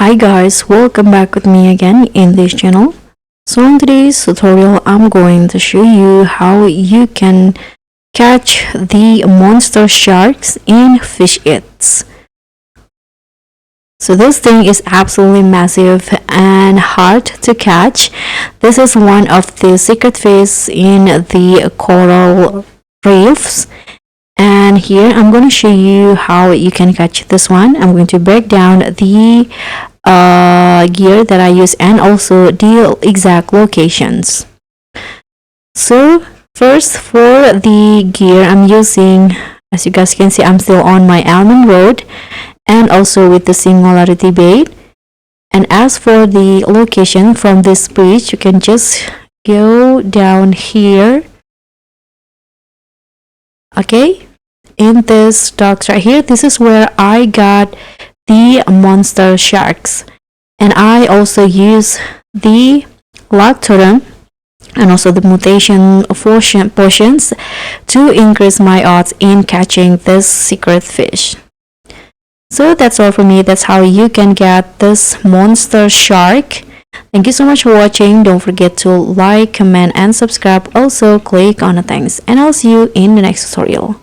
Hi guys, welcome back with me again in this channel. So in today's tutorial, I'm going to show you how you can catch the monster sharks in fish eats. So this thing is absolutely massive and hard to catch. This is one of the secret fish in the coral reefs. And here I'm going to show you how you can catch this one. I'm going to break down the gear that I use and also the exact locations. So first, for the gear I'm using, as you guys can see, I'm still on my almond rod and also with the Singularity bait. And as for the location, from this bridge you can just go down here, okay, in this docks right here. This is where I got the monster sharks, and I also use the totem and also the mutation potions to increase my odds in catching this secret fish. So that's all for me. That's how you can get this monster shark. Thank you so much for watching. Don't forget to like, comment and subscribe. Also click on the thanks, and I'll see you in the next tutorial.